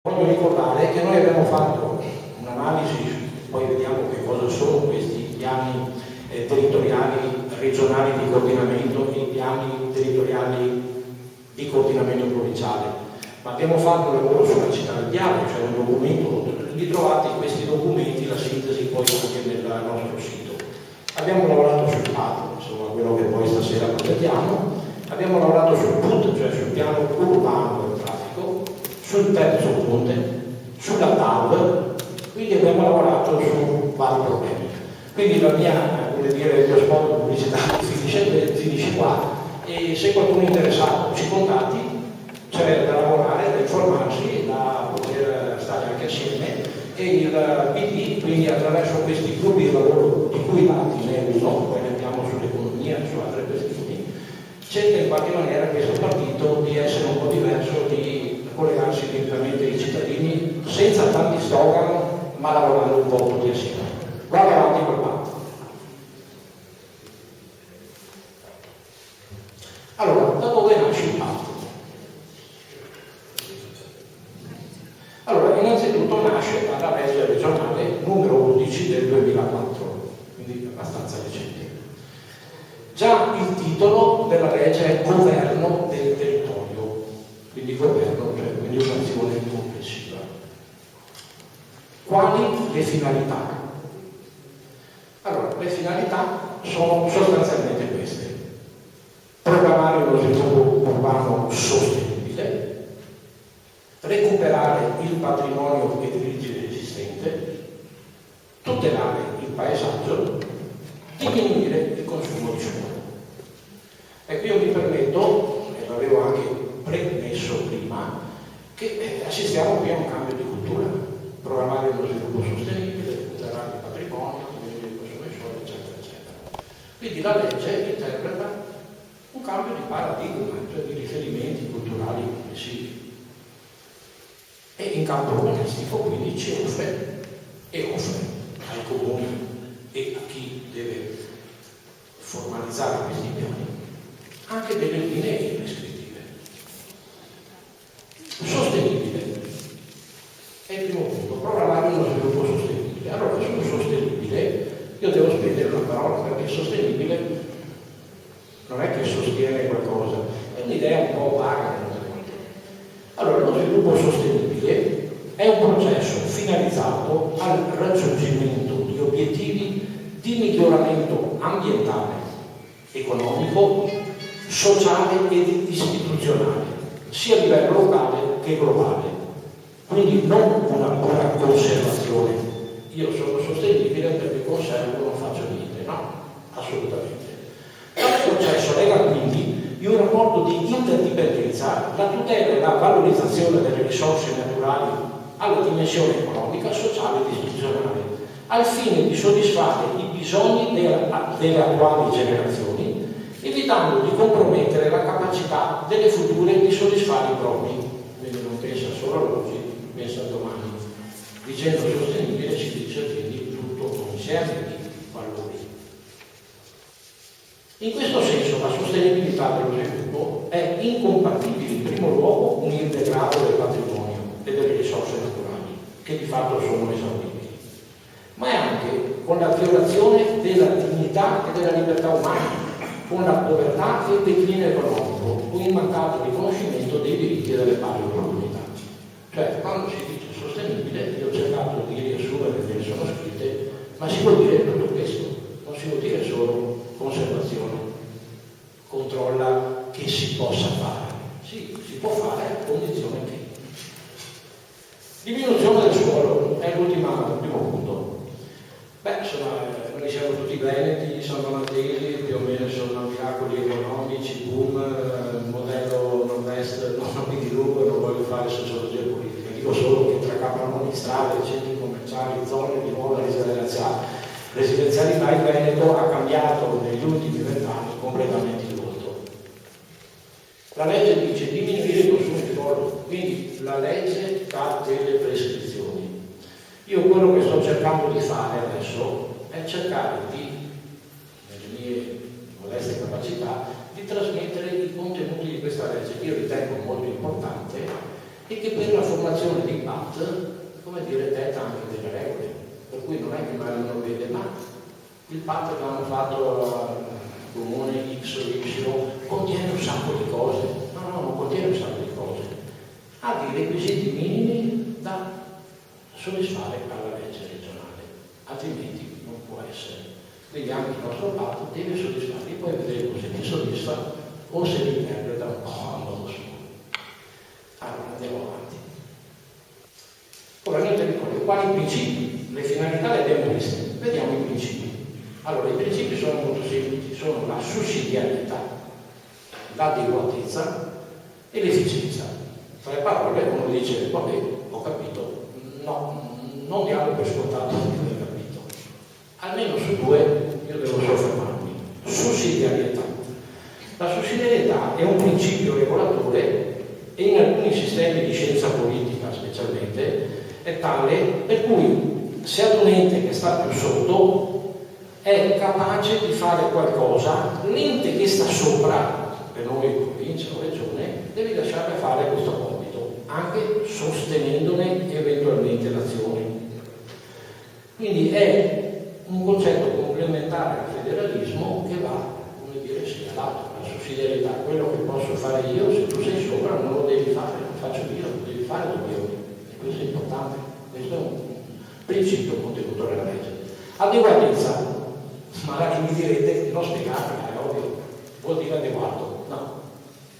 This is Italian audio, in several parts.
Voglio ricordare che noi abbiamo fatto un'analisi, poi vediamo che cosa sono questi piani territoriali regionali di coordinamento e i piani territoriali di coordinamento provinciale, ma abbiamo fatto un lavoro sulla città del dialogo, cioè un documento, li trovate questi documenti, la sintesi poi anche nel nostro sito. Abbiamo lavorato sul PAD, insomma quello che poi stasera presentiamo, abbiamo lavorato sul PUT, cioè sul piano urbano del traffico, sul terzo ponte, sulla TAV, quindi abbiamo lavorato su vari problemi. Quindi la mia, il mio spot pubblicità finisce qua, e se qualcuno è interessato ci contatti, c'è da lavorare, da informarsi, da poter stare anche assieme, e il PD, quindi attraverso questi gruppi di lavoro di cui tanti ne è uno, poi ne abbiamo sull'economia e su altre questioni, cerca in qualche maniera questo partito di essere un po' diverso, di collegarsi direttamente ai cittadini senza tanti slogan, ma lavorando un po' tutti assieme. Guarda avanti col patto. Allora, da dove nasce il patto? Allora, innanzitutto nasce dalla legge regionale numero 11 del 2004, quindi abbastanza recente. Già il titolo della legge è Governo del territorio, quindi governo, cioè quindi un'azione complessiva. Quali le finalità? Allora, le finalità sono sostanzialmente queste: programmare uno sviluppo urbano sostenibile, recuperare il patrimonio edilizio esistente, tutelare il paesaggio, diminuire il consumo di suolo. E qui io mi permetto, e l'avevo anche premesso prima, che assistiamo qui a un cambio di cultura: programmare uno sviluppo sostenibile, tutelare il patrimonio, diminuire il consumo di suolo, eccetera, eccetera. Quindi la legge interpreta un cambio di paradigma, cioè di riferimenti culturali complessivi. E in campo urbanistico quindi ci offre ai comuni e a chi deve formalizzare questi piani anche delle linee prescrittive. Sostenibile è il primo punto: programmare uno sviluppo sostenibile. Allora, sul sostenibile io devo spendere una parola, perché sostenibile non è che sostiene qualcosa, è un'idea un po' vaga. Allora, lo sviluppo sostenibile è un processo finalizzato al raggiungimento di obiettivi di miglioramento ambientale, economico, sociale ed istituzionale, sia a livello locale che globale. Quindi non una pura conservazione. Io sono sostenibile perché conservo, non faccio niente. No, assolutamente. Tale processo lega quindi in un rapporto di interdipendenza la tutela e la valorizzazione delle risorse naturali alla dimensione economica, sociale ed istituzionale, al fine di soddisfare i bisogni delle attuali generazioni, evitando di compromettere la capacità delle future di soddisfare i propri. Quindi non pensa solo all'oggi, pensa al domani. Dicendo sostenibile ci dice quindi tutto un insieme di valori. In questo senso la sostenibilità dello sviluppo è incompatibile in primo luogo con il degrado del patrimonio e delle risorse naturali, che di fatto sono esauribili, ma è anche con la violazione della dignità e della libertà umana, con la povertà e il declino economico, con il mancato riconoscimento dei diritti e delle pari opportunità. Cioè, quando si dice sostenibile, io ho cercato di riassumere che sono scritte, ma si vuol dire tutto questo, non si vuol dire solo conservazione, controlla che si possa fare. Sì, si può fare a condizione che. Diminuzione del suolo è l'ultimo punto. Beh, insomma, noi siamo tutti veneti, San Donatesi, più o meno sono miracoli economici, boom, modello nord-est, non mi dilungo, non voglio fare sociologia politica, dico solo che tra capannoni, strade, centri commerciali, zone di nuova residenzialità, il Veneto ha cambiato negli ultimi 20 anni completamente il volto. La legge dice diminuire il consumo di suolo, quindi la legge dà delle prescrizioni. Io quello che sto cercando di fare adesso è cercare di, nelle mie modeste capacità, di trasmettere i contenuti di questa legge, che io ritengo molto importante e che per la formazione di PAT, come dire, detta anche delle regole, per cui non è che magari uno vede, ma il PAT che hanno fatto al comune X o Y contiene un sacco di cose. No, non contiene un sacco di cose. Ha dei requisiti minimi da soddisfare alla legge regionale, altrimenti non può essere. Quindi anche il nostro PAT deve soddisfarli, poi vedremo se li soddisfa o se li interpreta un po' a modo suo. Allora andiamo avanti. Ora noi ti ricordo quali principi, le finalità le abbiamo viste, vediamo i principi. Allora i principi sono molto semplici, sono la sussidiarietà, l'adeguatezza e l'efficienza. Tra le parole uno dice, vabbè, ho capito, no, non diamo per scontato che ho capito. Almeno su due io devo soffermarmi. Sussidiarietà. La sussidiarietà è un principio regolatore e in alcuni sistemi di scienza politica specialmente è tale per cui se ad un ente che sta più sotto è capace di fare qualcosa, l'ente che sta sopra, per noi provincia o regione, deve lasciare fare questo compito, anche sostenendone eventualmente l'azione. Quindi è un concetto complementare al federalismo che va, come dire, segnalato. La sussidiarietà, quello che posso fare io, se tu sei sopra non lo devi fare, lo faccio io, lo devi fare io. E questo è importante, questo è un principio contenuto nella legge. Adeguatezza, magari mi direte, non spiegate, ma è ovvio, vuol dire adeguato. No,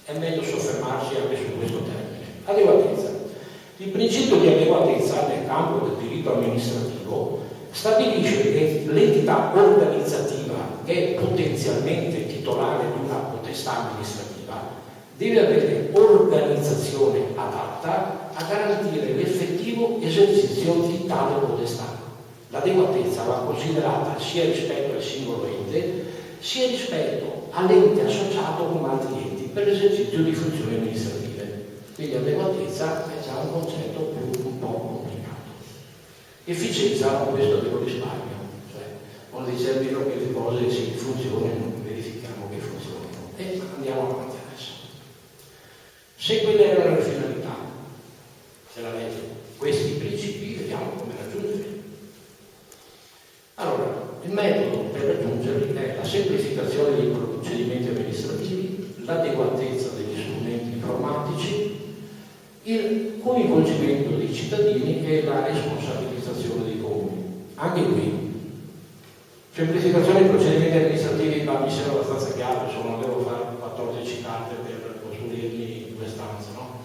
è meglio soffermarsi anche su questo termine. Adeguatezza. Il principio di adeguatezza nel campo del diritto amministrativo stabilisce che l'entità organizzativa che è potenzialmente titolare di una potestà amministrativa deve avere organizzazione adatta a garantire l'effettivo esercizio di tale potestà. L'adeguatezza va considerata sia rispetto al singolo ente, sia rispetto all'ente associato con altri enti per l'esercizio di funzioni amministrative. Quindi adeguatezza è già un concetto un po' complicato. Efficienza, questo devo risparmio, cioè quando dice almeno che le cose si funzionano, verifichiamo che funzionano e andiamo avanti adesso. Se quelle erano le finalità della legge, questi principi, vediamo come raggiungerli. Allora, il metodo per raggiungerli è la semplificazione dei procedimenti amministrativi, l'adeguatezza degli strumenti informatici, il coinvolgimento dei cittadini e la responsabilizzazione dei comuni. Anche qui, semplificazione dei procedimenti amministrativi, ma mi sembra abbastanza chiaro, insomma non devo fare 14 carte per costruirli in due stanze, no?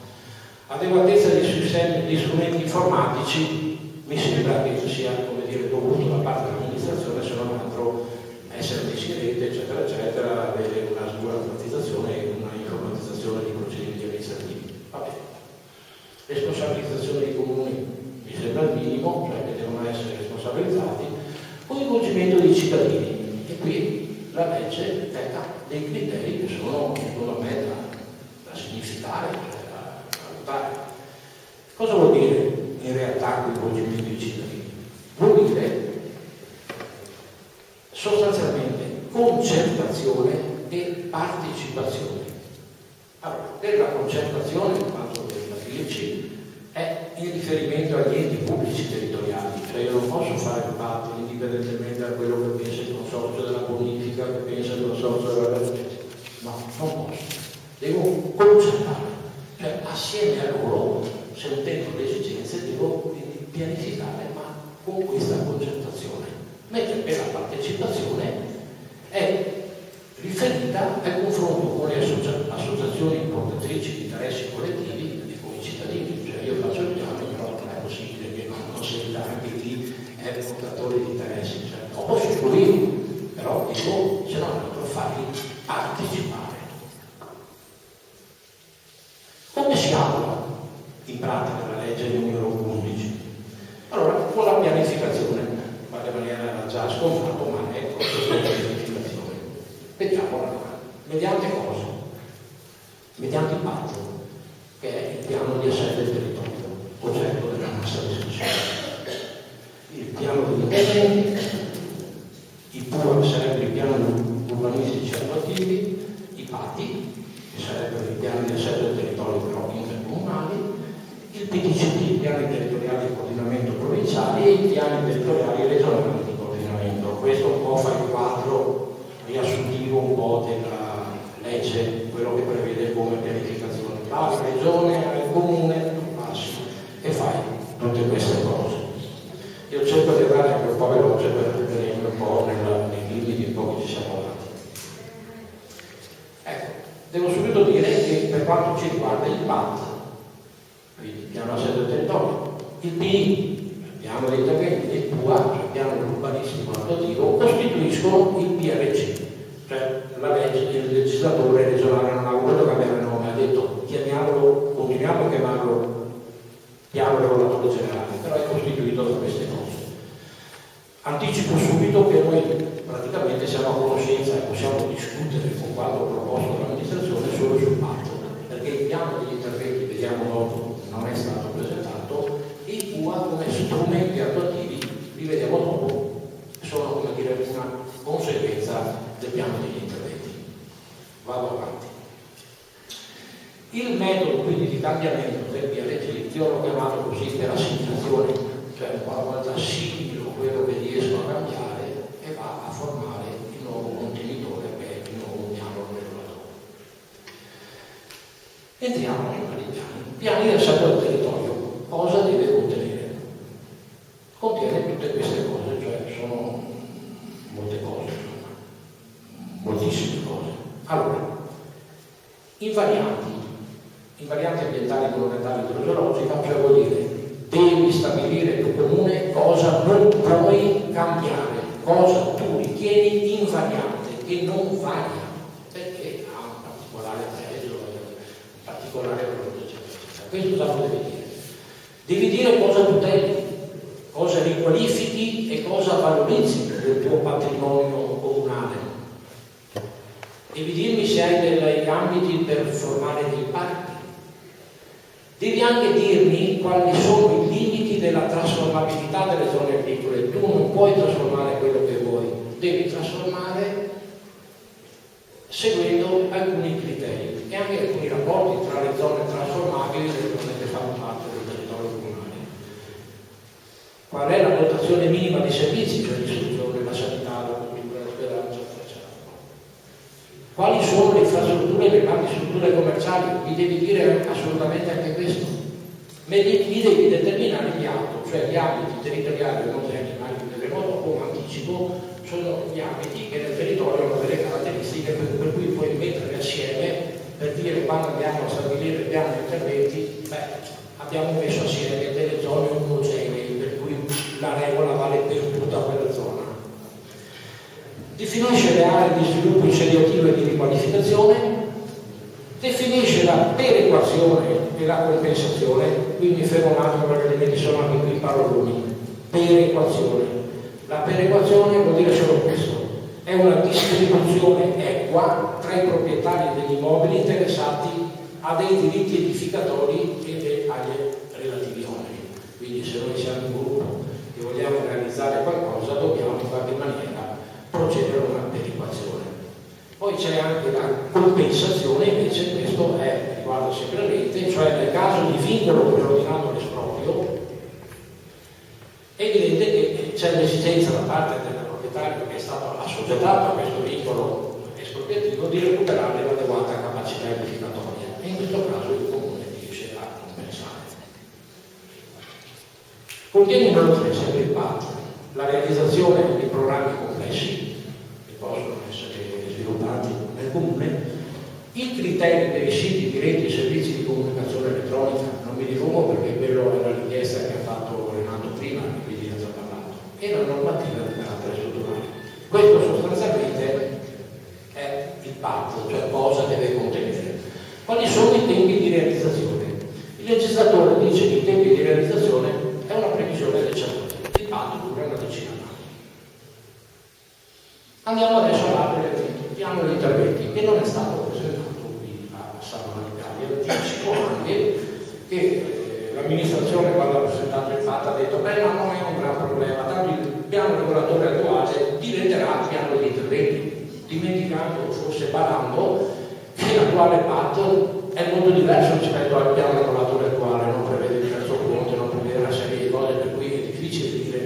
Adeguatezza dei strumenti informatici, mi sembra che sia, come dire, dovuto da parte dell'amministrazione, se non altro essere messi in rete, eccetera, eccetera, avere una sburocratizzazione e una informatizzazione dei procedimenti amministrativi. Va bene. Responsabilizzazione dei comuni, mi sembra il minimo, cioè che devono essere responsabilizzati, coinvolgimento dei cittadini. E qui la legge detta dei criteri che sono, secondo me, da significare, cioè da valutare. Cosa vuol dire in realtà coinvolgimento dei cittadini? Vuol dire sostanzialmente concertazione e partecipazione. Allora, per la concertazione, quanto per la PLC, è in riferimento agli enti pubblici territoriali, cioè io non posso fare un patto indipendentemente da quello che pensa il consorzio della bonifica, che pensa il consorzio della residenza. No, non posso. Devo concertare, cioè assieme a loro, sentendo le esigenze, devo quindi pianificare, ma con questa concertazione. Mentre per la partecipazione è riferita al confronto con le associazioni portatrici di interessi collettivi e con i cittadini. Cioè io faccio il piano, però non è possibile che non senta anche chi è il portatore di interessi. Cioè, lo posso influire, però dico, se no non devo farli partecipare. Come si applica in pratica la legge numero 11? Allora, con la pianificazione, in qualche maniera era già scontato, ma è proprio la pianificazione. Vediamola. Mediante cosa? Mediante il patto, che è il piano di assetto del territorio, oggetto della nostra discussione. Il piano degli interventi, i PUR sarebbero i piani urbanistici attuativi, i patti, che sarebbero i piani di assetto del territorio però intercomunali, territoriali e i piani territoriali regionali di coordinamento. Questo un po' fa il quadro riassuntivo un po' della legge, quello che prevede come pianificazione. La regione, il comune, passi e fai tutte queste cose. Io cerco di andare anche un po' veloce per venire un po' nei limiti un po' che ci siamo dati. Ecco, devo subito dire che per quanto ci riguarda il PAT, quindi il piano assetto del territorio, il PI, il piano degli interventi, il PUA, cioè il piano urbanistico attuativo, costituiscono il PRC, cioè la legge, il legislatore regionale non ha voluto cambiare nome, ha detto chiamiamolo, continuiamo a chiamarlo piano regolatore generale, però è costituito da queste cose. Anticipo subito che noi praticamente siamo a conoscenza e possiamo discutere con quanto proposto dall'amministrazione solo sul patto, perché il piano degli interventi, vediamo dopo, non è stato presentato, e i PUA come strumenti attuativi, li vediamo dopo, sono come dire una conseguenza del piano degli interventi. Vado avanti. Il metodo quindi di cambiamento del PRC, io l'ho chiamato così per assimilazione, cioè una volta assimilo quello che riesco a cambiare e va a formare il nuovo contenitore che è il nuovo piano regolatore. Entriamo nei vari piani. Piani di assetto del territorio, cosa deve contenere? Contiene tutte queste cose, cioè sono molte cose, moltissime cose. Allora, invarianti ambientali, monumentali, idrogeologica, cioè vuol dire devi stabilire tu comune cosa non puoi cambiare, cosa tu ritieni invariante, che non varia, perché ha un particolare pregio, un particolare valore, eccetera. Questo cosa lo devi dire? Devi dire cosa tuteli, cosa riqualifichi e cosa valorizzi del tuo patrimonio comunale. Devi dirmi se hai degli ambiti per formare dei parchi. Devi anche dirmi quali sono i limiti della trasformabilità delle zone agricole. Tu non puoi trasformare quello che vuoi, devi trasformare seguendo alcuni criteri e anche alcuni rapporti tra le zone trasformabili e le zone che fanno parte del territorio comunale. Qual è la dotazione minima dei servizi, cioè l'istruzione, la sanità, la cultura, l'ospedale, eccetera, eccetera. Quali sono le infrastrutture e le grandi strutture commerciali? Mi devi dire assolutamente anche questo. Mi devi determinare gli ATO, cioè gli ambiti territoriali omogenei, ma li vedremo dopo, ma anticipo, sono gli ambiti che nel territorio hanno delle caratteristiche per cui puoi mettere assieme per dire quando andiamo a stabilire il piano di interventi, abbiamo messo assieme delle zone omogenee, per cui la regola vale per tutta quella zona. Definisce le aree di sviluppo insediativo e di riqualificazione, definisce la perequazione e la compensazione, qui mi fermo un attimo perché vedi sono anche qui paroloni. Perequazione. La perequazione vuol dire solo questo, è una distribuzione equa tra i proprietari degli immobili interessati a dei diritti edificatori e agli relativi oneri. Quindi se noi siamo un gruppo che vogliamo realizzare qualcosa dobbiamo in qualche maniera procedere a una perequazione. Poi c'è anche la compensazione, invece questo riguarda sempre la rete, cioè nel caso di vincolo preordinato all'esproprio è evidente che c'è l'esigenza da parte del proprietario che è stato assoggettato a questo vincolo espropriativo di recuperare l'adeguata capacità edificatoria e in questo caso il comune riesce a compensare. Contiene inoltre sempre il PAT la realizzazione di programmi complessi che possono essere sviluppati nel comune, i criteri per i siti di reti e servizi di comunicazione elettronica, non mi dilungo perché quello è la richiesta che ha fatto Renato prima e quindi ne ha già parlato, e la normativa di carattere strutturale. Questo sostanzialmente è il patto, cioè cosa deve contenere. Quali sono i tempi di realizzazione? Il legislatore dice che i tempi di realizzazione è una previsione del CERT. Il patto dura una decina d'anni. Andiamo adesso all'altro piano di interventi che non è stato presentato qui a Sala Italia. Anticipo anche che l'amministrazione quando ha presentato il fatto ha detto ma non è un gran problema, tanto il piano regolatore attuale diventerà piano di interventi, dimenticando, forse barando, che l'attuale patto è molto diverso rispetto al piano regolatore attuale, non prevede il terzo ponte, non prevede una serie di cose per cui è difficile dire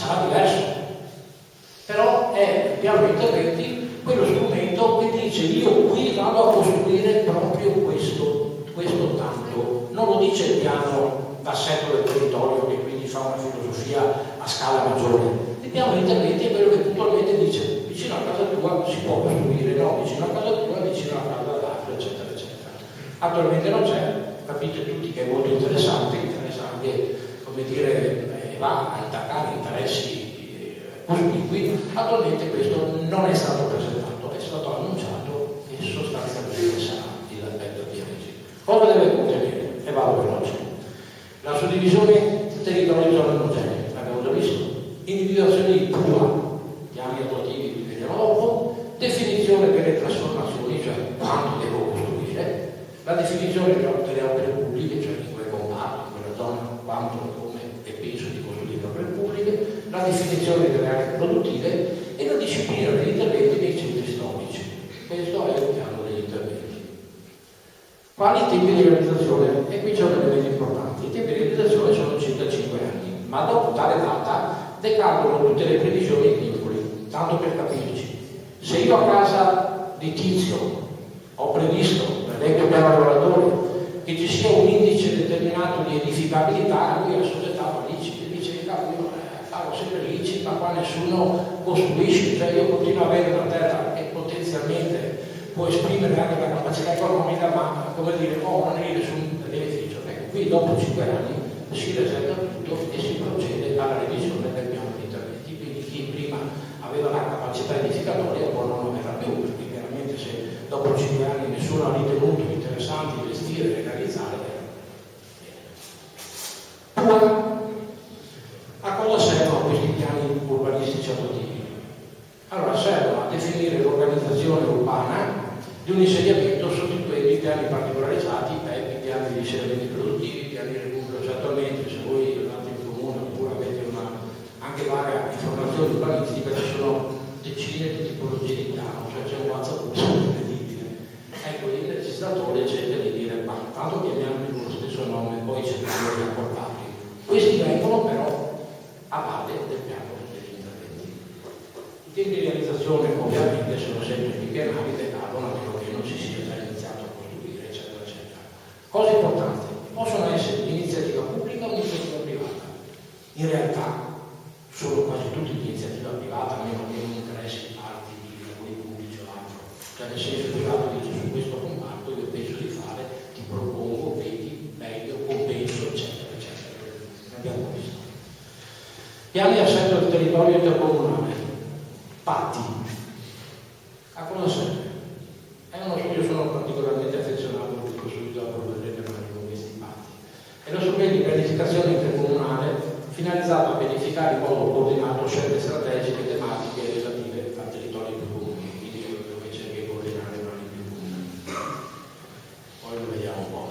sarà diverso. Però è il piano di interventi quello strumento che dice io qui vado a costruire proprio questo tanto. Non lo dice il piano d'assetto del territorio che quindi fa una filosofia a scala maggiore. Il piano di interventi è quello che puntualmente dice vicino a casa tua si può costruire, no, vicino a casa tua, vicino a casa dell'altro, eccetera, eccetera. Attualmente non c'è, capite tutti che è molto interessante, interessa anche, come dire, va a intaccare interessi cospicui. Attualmente questo non è stato presentato, è stato annunciato e sostanzialmente sarà l'aspetto di oggi. Cosa deve contenere? E vado veloce. La suddivisione territorio di zone omogenee, l'abbiamo già visto. Individuazione di PUA, piani attuativi che vediamo dopo, definizione delle trasformazioni, cioè quanto devo costruire, la definizione delle opere pubbliche, cioè in quel comparto, in quella zona, quanto, come e penso di costruire opere pubbliche, la definizione delle aree produttive e la disciplina degli interventi nei centri storici. Questo è il piano degli interventi. Quali tempi di realizzazione? E qui c'è un elemento importante. I tempi di realizzazione sono circa 5 anni, ma dopo tale data decadono tutte le previsioni e vincoli. Tanto per capirci, se io a casa di Tizio ho previsto, per esempio per lavoratore, che ci sia un indice determinato di edificabilità, lui assoggettato all'ICI e dice io pago sempre l'ICI, ma qua nessuno costruisce, cioè io continuo ad avere una terra che potenzialmente può esprimere anche la capacità economica, ma come dire, non è nessun beneficio. Ecco, qui dopo 5 anni si resetta tutto e si procede alla revisione del piano di interventi. Quindi chi prima aveva la capacità edificatoria poi non lo verrà più, perché chiaramente se dopo 5 anni nessuno ha ritenuto interessante investire e realizzare. A cosa servono questi piani urbanistici attuativi? Allora servono a definire l'organizzazione urbana di un insediamento sostituendo i piani particolarizzati, i piani di insediamenti produttivi, i piani di recupero. Cioè, attualmente se voi andate in comune oppure avete anche varie informazioni urbanistiche, ci sono decine di tipologie di piano, cioè c'è un WhatsApp incredibile. Ecco, il legislatore cerca di dire, ma tanto chiamiamoli con lo stesso nome, poi cerchiamo di accordarli. Questi vengono però a valle del piano degli interventi. I tempi di realizzazione ovviamente sono sempre biennali, decadono a meno che non si sia già iniziato a costruire, eccetera, eccetera. Cosa importante, possono essere di iniziativa pubblica o di iniziativa privata. In realtà sono quasi tutti di iniziativa privata, a meno che non interessi parti di lavori pubblici o altro. Cioè nel senso privato dice su questo comparto io penso di fare, ti propongo, vedi, meglio, compenso, eccetera, eccetera. Abbiamo visto. Piani di assetto del territorio intercomunale, patti. A cosa serve? Io sono particolarmente affezionato, lo dico subito dopo, vedrete con questi patti. È lo strumento di pianificazione intercomunale finalizzato a pianificare in modo coordinato scelte strategiche tematiche relative al territorio più comune, quindi dove c'è che coordinare non è più comune. Poi lo vediamo un po'.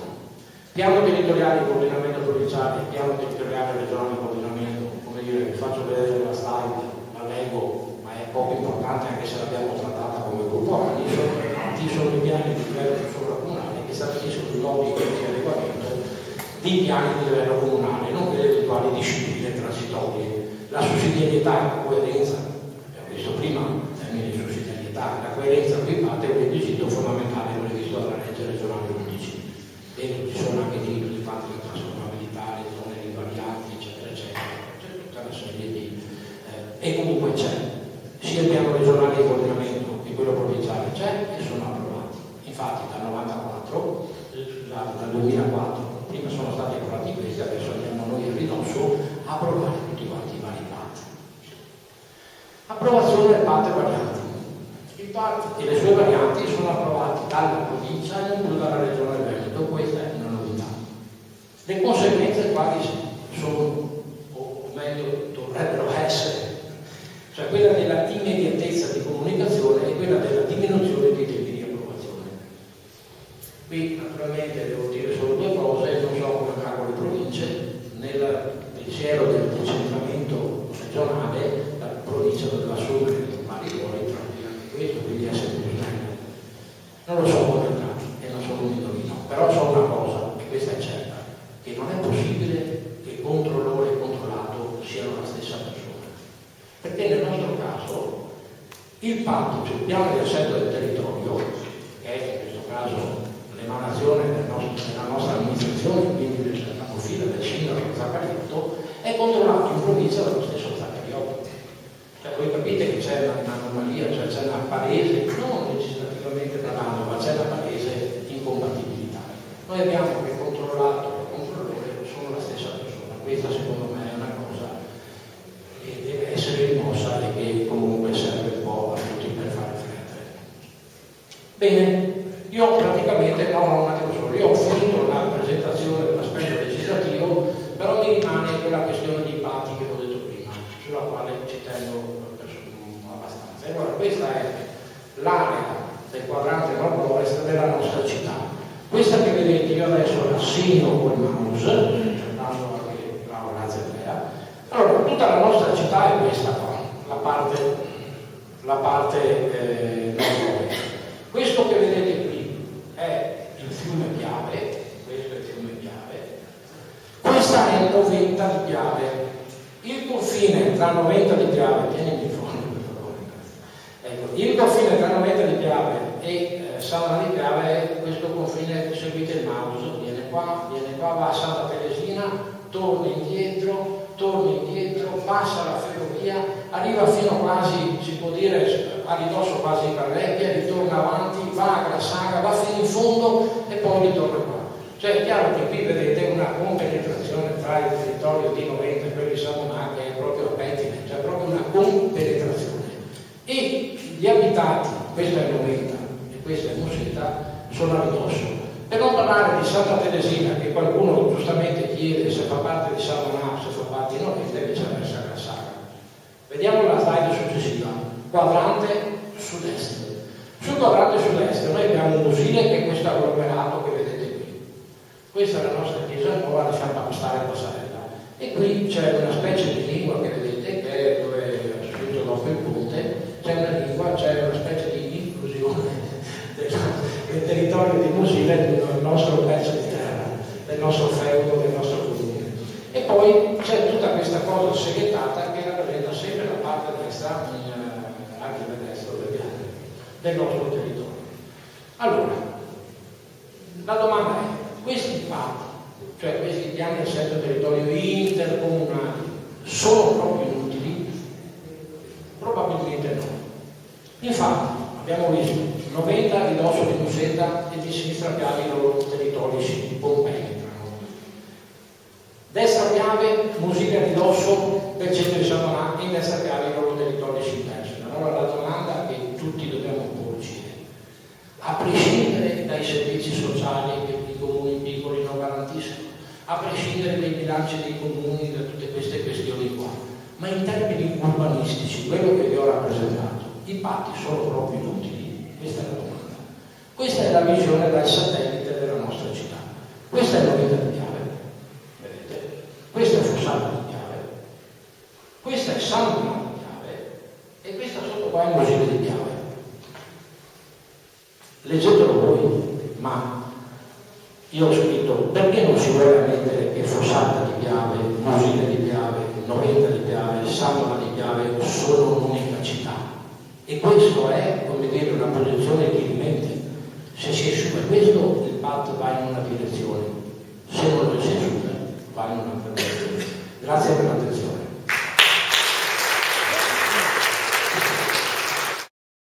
Piano territoriale di coordinamento provinciale, piano territoriale regionale di coordinamento, come dire, vi faccio vedere la slide, la leggo, ma è poco importante anche se l'abbiamo trattata come gruppo. Ci sono i piani di livello sovracomunale che stabiliscono l'obbligo di adeguamento di piani di livello comunale, non per eventuali discipline transitorie. La sussidiarietà e la coerenza, abbiamo visto prima il termine di sussidiarietà, la coerenza qui parte è un requisito fondamentale previsto dalla legge regionale 11. Dentro ci sono anche i titoli fatti di trasformabilità, le zone invarianti, eccetera, eccetera. C'è tutta una serie di... e comunque c'è sia il piano regionale di coordinamento che quello provinciale c'è e sono approvati. Infatti dal 2004, prima sono stati approvati questi, adesso andiamo noi a ridosso a approvare tutti quanti i vari PAT. Approvazione del PAT e varianti. Il PAT e le sue varianti sono approvati dalla provincia e non più dalla regione Veneto, questa è una novità. Le conseguenze quali sono, o meglio dovrebbero essere, cioè quella della immediatezza di comunicazione e quella della diminuzione dei tempi di approvazione. Qui naturalmente devo dire solo due cose, non so come fanno le province, nel pensiero del decentramento regionale la provincia doveva assumere vari ruoli, tra cui anche questo, quindi essere più snella. Non lo so come andrà e non sono un indovino, però so una cosa, e questa è certa, che non è possibile che controllore e controllato siano la stessa persona. Il patto, cioè il piano di assetto del territorio, che è in questo caso l'emanazione della nostra amministrazione, quindi della profila del sindaco Zaccariotto, è controllato in provincia dallo stesso Zaccariotto. Cioè voi capite che c'è un'anomalia, cioè c'è una palese, non legislativamente parlando, ma c'è una palese incompatibilità. Noi abbiamo che controllato e il controllore sono la stessa persona. Questa secondo me è una cosa che deve essere rimossa e che comunque serve un po' a tutti per fare fretta. Bene, io praticamente io ho finito la presentazione dell'aspetto legislativo, però mi rimane quella questione di patti che ho detto prima, sulla quale ci tengo abbastanza. Allora, questa è l'area del quadrante nord-ovest della nostra città. Questa che vedete, io adesso la segno col mouse, cercando anche bravo, grazie Andrea. Allora, tutta la nostra città è questa qua, la parte nord-ovest. Questo che vedete qui è il fiume Piave, questo è il fiume Piave, questa è il Noventa di Piave. Il confine tra Noventa di Piave, tienimi in fondo per favore, ecco, il confine tra Noventa di Piave e Sant'Anna di Piave è questo confine, seguite il mouse, viene qua, va a Santa Teresina, torna indietro, passa la ferrovia, arriva fino quasi, si può dire, a ridosso quasi di Carlecchia, ritorna avanti, va a Grassaga, va fino in fondo e poi ritorna qua. Cioè è chiaro che qui vedete una compenetrazione tra il territorio di Noventa e quello di Sant'Anna che è proprio a pettine, cioè proprio una compenetrazione. E gli abitati, questa è Noventa e questa è Museta, sono a ridosso. Per non parlare di Santa Teresina, che qualcuno giustamente chiede se fa parte di Sant'Anna, se fa parte di Noventa, e viceversa a Grassaga. Vediamo la slide successiva, quadrante sud-est. Sul quadrante sud-est noi abbiamo un Musile che è questo agglomerato che vedete qui. Questa è la nostra chiesa nuova, lasciamo stare a Passarella. E qui c'è una specie di lingua che vedete, che è dove ho scritto dopo il ponte, c'è una lingua, c'è una specie di inclusione del territorio di Musile nel nostro pezzo di terra, del nostro feudo, del nostro comune. E poi c'è tutta questa cosa seghetata che rappresenta sempre la parte destra, anche del destro del nostro territorio. Allora, la domanda è, questi patti, cioè questi piani di assetto territorio intercomunali, sono proprio inutili? Probabilmente no. Infatti, abbiamo visto, Noventa a ridosso di Museta e di sinistra Piave i loro territori si compenetrano. Destra Piave, Musile a ridosso del centro di Sant'Anna e in destra Piave i loro territori si intersecano. Allora la domanda che tutti dobbiamo porci è, a prescindere dai servizi sociali che i comuni piccoli non garantiscono, a prescindere dai bilanci dei comuni, da tutte queste questioni qua, ma in termini urbanistici, quello che vi ho rappresentato, i patti sono proprio inutili? Questa è la domanda. Questa è la visione dal satellite della nostra città. Questa è Noventa di Piave, vedete? Questa è Fossata di Piave, questa è Sant'Anna di Piave e questa sotto qua è Musile di Piave. Leggetelo voi, ma io ho scritto perché non si vuole mettere che Fossata di Piave, Musile di Piave, Noventa di Piave, Sant'Anna di Piave sono un'unica città. E questo è, come dire, una posizione dirimente. Se si assume questo, il patto va in una direzione, se non lo si assume, va in un'altra direzione. Grazie per l'attenzione.